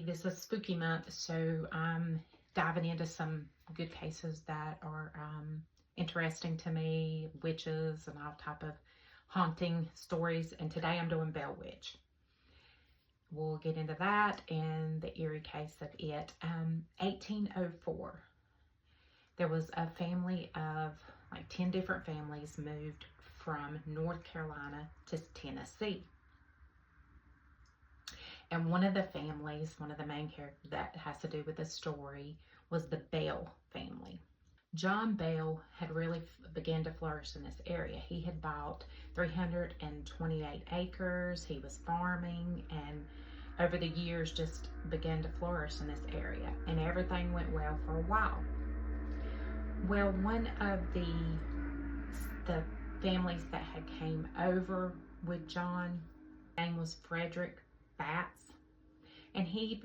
family, this is spooky month, so I'm diving into some good cases that are interesting to me, witches and all type of haunting stories. And today I'm doing Bell Witch. We'll get into that and the eerie case of it. 1804, there was a family of like 10 different families moved from North Carolina to Tennessee. And one of the families, one of the main characters that has to do with the story, was the Bell family. John Bell had really began to flourish in this area. He had bought 328 acres. He was farming, and over the years just began to flourish in this area. And everything went well for a while. Well, one of the families that had came over with John, his name was Frederick Batts, and he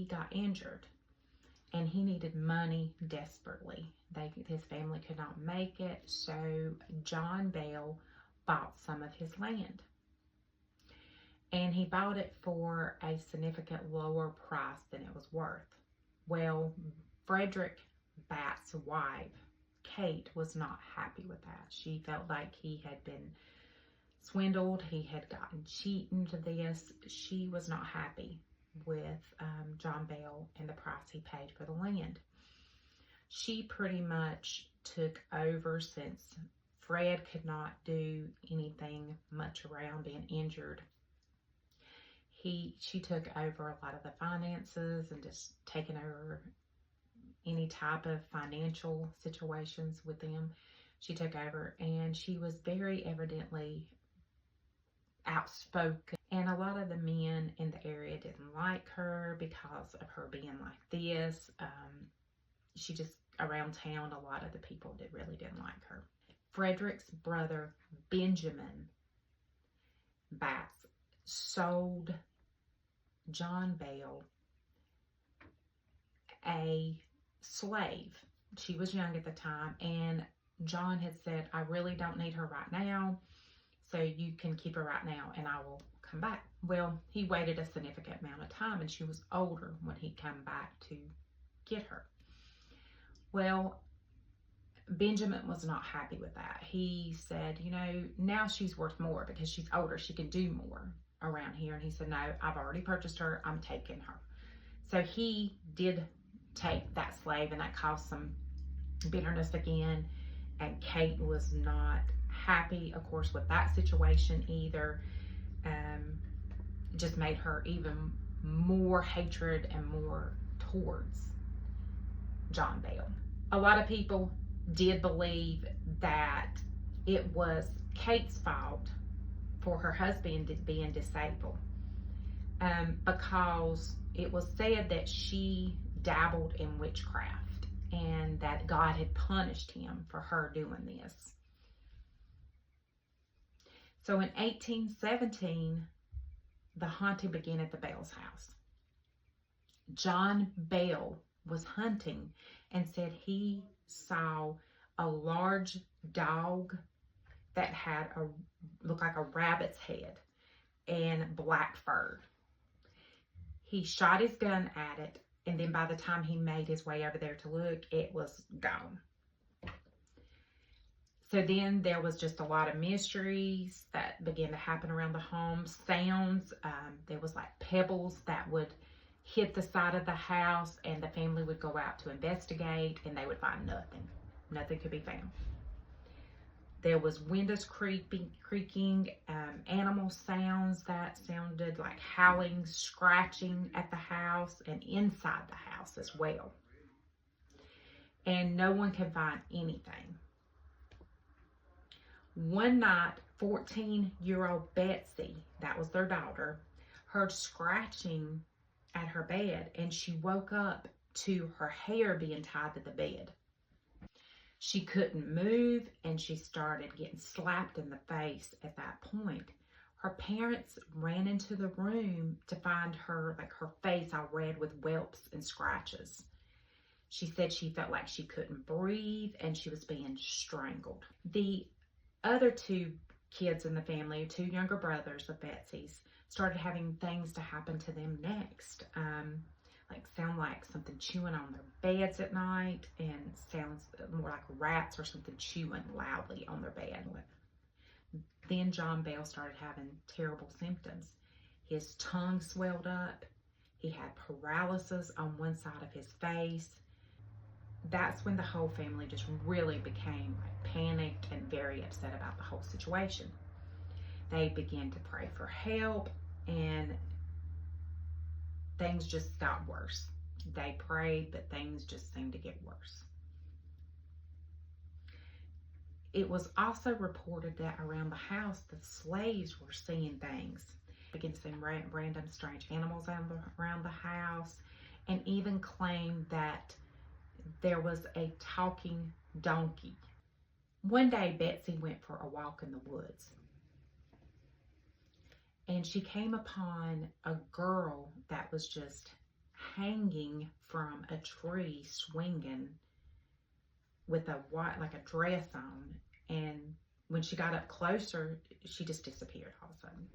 got injured and he needed money desperately. His family could not make it, so John Bell bought some of his land, and he bought it for a significant lower price than it was worth. Well, Frederick Batts' wife, Kate, was not happy with that. She felt like he had been swindled, he had gotten cheated into this. She was not happy with John Bell and the price he paid for the land. She pretty much took over since Fred could not do anything much around being injured. She took over a lot of the finances and just taking over any type of financial situations with them. She took over, and she was very evidently outspoken, and a lot of the men in the area didn't like her because of her being like this. She just, around town, a lot of the people really didn't like her. Frederick's brother, Benjamin Batts, sold John Bell a slave. She was young at the time, and John had said, I really don't need her right now, so you can keep her right now and I will come back. Well, he waited a significant amount of time, and she was older when he came back to get her. Well, Benjamin was not happy with that. He said, now she's worth more because she's older. She can do more around here. And he said, no, I've already purchased her. I'm taking her. So he did take that slave, and that caused some bitterness again. And Kate was not happy, of course, with that situation either. Just made her even more hatred and more towards John Bell. A lot of people did believe that it was Kate's fault for her husband being disabled, because it was said that she dabbled in witchcraft and that God had punished him for her doing this. So in 1817, the haunting began at the Bell's house. John Bell was hunting and said he saw a large dog that had looked like a rabbit's head and black fur. He shot his gun at it, and then by the time he made his way over there to look, it was gone. So then there was just a lot of mysteries that began to happen around the home. Sounds, there was like pebbles that would hit the side of the house, and the family would go out to investigate, and they would find nothing. Nothing could be found. There was windows creaking, animal sounds that sounded like howling, scratching at the house and inside the house as well. And no one could find anything. One night, 14-year-old Betsy, that was their daughter, heard scratching at her bed, and she woke up to her hair being tied to the bed. She couldn't move, and she started getting slapped in the face at that point. Her parents ran into the room to find her, like her face all red with whelps and scratches. She said she felt like she couldn't breathe and she was being strangled. The other two kids in the family, two younger brothers of Betsy's, started having things to happen to them next. Like sound like something chewing on their beds at night, and sounds more like rats or something chewing loudly on their bed. Then John Bell started having terrible symptoms. His tongue swelled up. He had paralysis on one side of his face. That's when the whole family just really became panicked and very upset about the whole situation. They began to pray for help, and things just got worse. They prayed, but things just seemed to get worse. It was also reported that around the house, the slaves were seeing things. They began seeing random strange animals around the house, and even claimed that there was a talking donkey. One day, Betsy went for a walk in the woods, and she came upon a girl that was just hanging from a tree, swinging with a white, like a dress on. And when she got up closer, she just disappeared all of a sudden.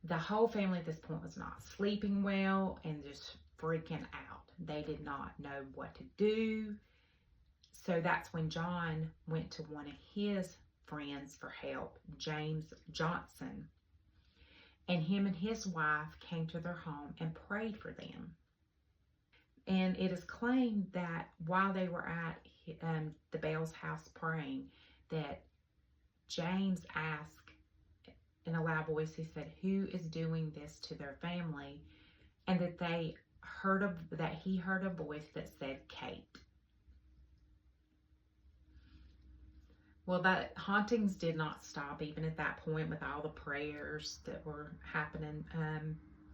The whole family at this point was not sleeping well and just freaking out. They did not know what to do. So that's when John went to one of his friends for help, James Johnson. And him and his wife came to their home and prayed for them. And it is claimed that while they were at the Bell's house praying, that James asked in a loud voice, he said, "Who is doing this to their family?" And that he heard a voice that said, "Kate." Well, that hauntings did not stop even at that point with all the prayers that were happening.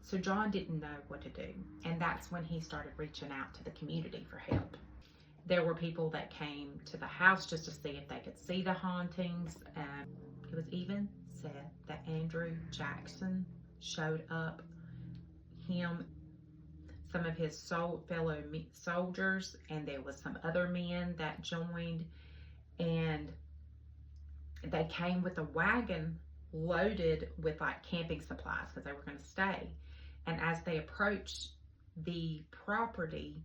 So John didn't know what to do. And that's when he started reaching out to the community for help. There were people that came to the house just to see if they could see the hauntings. It was even said that Andrew Jackson showed up. Some of his fellow soldiers, and there was some other men that joined. And they came with a wagon loaded with like camping supplies because they were going to stay. And as they approached the property,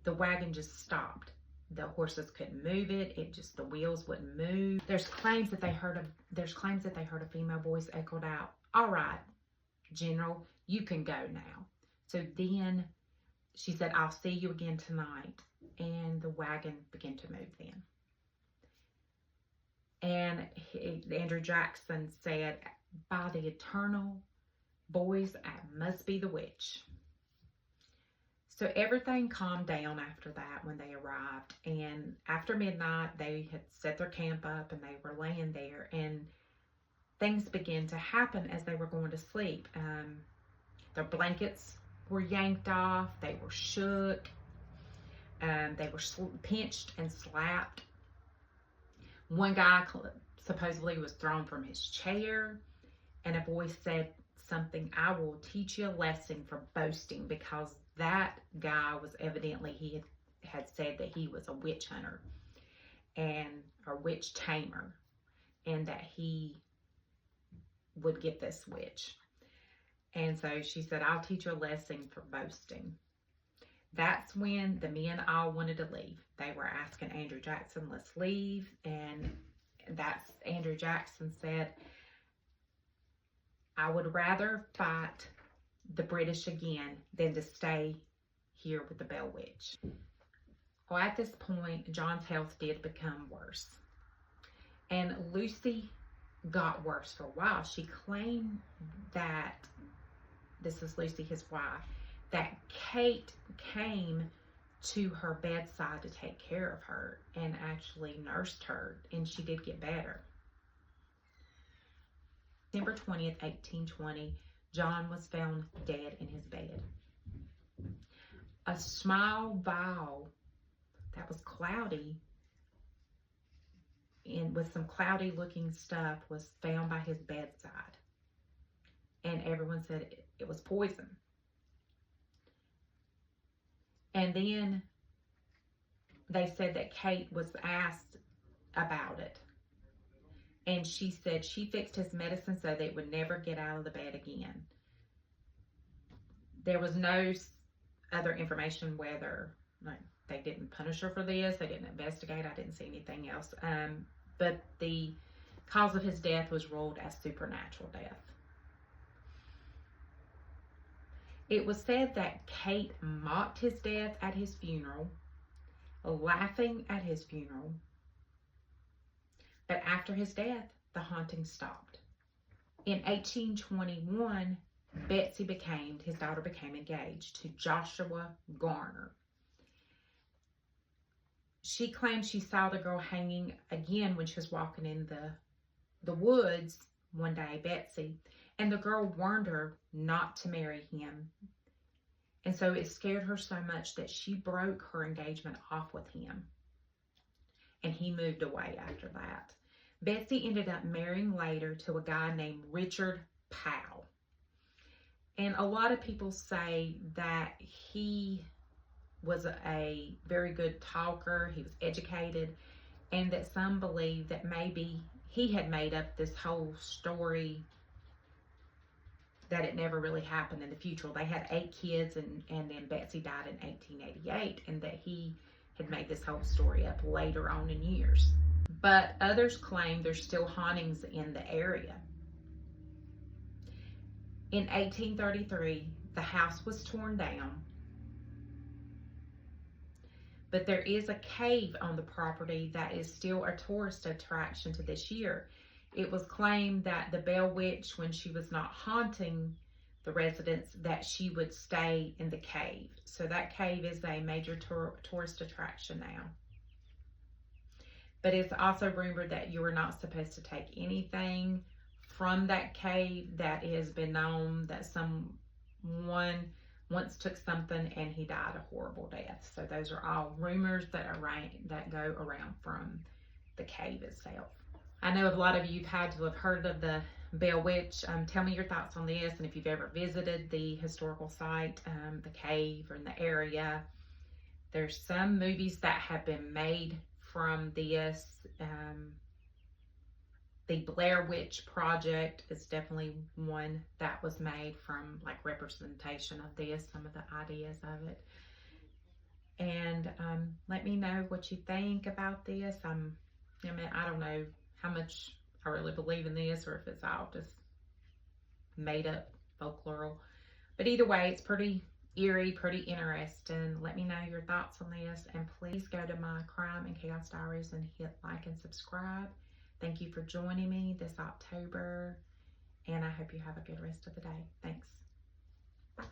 the wagon just stopped. The horses couldn't move it. The wheels wouldn't move. There's claims that they heard a female voice echoed out, "All right, General, you can go now." So then she said, "I'll see you again tonight." And the wagon began to move then. And Andrew Jackson said, "By the eternal, boys, I must be the witch." So everything calmed down after that when they arrived. And after midnight, they had set their camp up and they were laying there. And things began to happen as they were going to sleep. Their blankets were yanked off. They were shook. They were pinched and slapped. One guy supposedly was thrown from his chair, and a voice said something, "I will teach you a lesson for boasting," because that guy was evidently, he had said that he was a witch hunter and a witch tamer, and that he would get this witch. And so she said, "I'll teach you a lesson for boasting." That's when the men all wanted to leave. They were asking Andrew Jackson, "Let's leave." And that's Andrew Jackson said, "I would rather fight the British again than to stay here with the Bell Witch." Well, at this point, John's health did become worse. And Lucy got worse for a while. She claimed that, this is Lucy, his wife, that Kate came to her bedside to take care of her and actually nursed her, and she did get better. December 20th, 1820, John was found dead in his bed. A small vial that was cloudy and with some cloudy looking stuff was found by his bedside. And everyone said it was poison. And then they said that Kate was asked about it. And she said she fixed his medicine so that it would never get out of the bed again. There was no other information whether, like, they didn't punish her for this, they didn't investigate. I didn't see anything else. But the cause of his death was ruled as supernatural death. It was said that Kate mocked his death at his funeral, laughing at his funeral. But after his death, the haunting stopped. In 1821, his daughter became engaged to Joshua Garner. She claimed she saw the girl hanging again when she was walking in the woods one day, Betsy, and the girl warned her not to marry him. And so it scared her so much that she broke her engagement off with him. And he moved away after that. Betsy ended up marrying later to a guy named Richard Powell. And a lot of people say that he was a very good talker, he was educated, and that some believe that maybe he had made up this whole story, that it never really happened in the future. They had 8 kids, and then Betsy died in 1888, and that he had made this whole story up later on in years. But others claim there's still hauntings in the area. In 1833, the house was torn down, but there is a cave on the property that is still a tourist attraction to this year. It was claimed that the Bell Witch, when she was not haunting the residents, that she would stay in the cave. So that cave is a major tourist attraction now. But it's also rumored that you are not supposed to take anything from that cave. That it has been known that someone once took something and he died a horrible death. So those are all rumors that go around from the cave itself. I know a lot of you've had to have heard of the Bell Witch. Tell me your thoughts on this, and if you've ever visited the historical site, the cave, or in the area. There's some movies that have been made from this. The Blair Witch Project is definitely one that was made from, like, representation of this, some of the ideas of it. And let me know what you think about this. I don't know how much I really believe in this, or if it's all just made up folklore. But either way, it's pretty eerie, pretty interesting. Let me know your thoughts on this, and please go to my Crime and Chaos Diaries and hit like and subscribe. Thank you for joining me this October, and I hope you have a good rest of the day. Thanks. Bye.